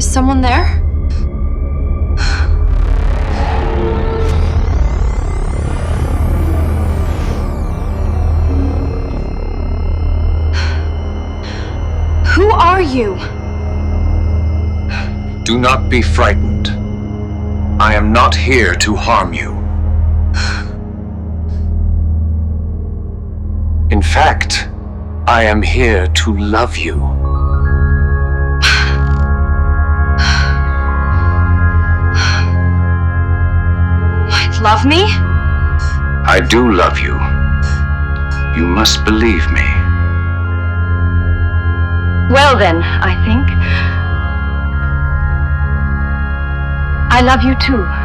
Is someone there? Who are you? Do not be frightened. I am not here to harm you. In fact, I am here to love you. Love me? I do love you. You must believe me. Well then, I think. I love you too.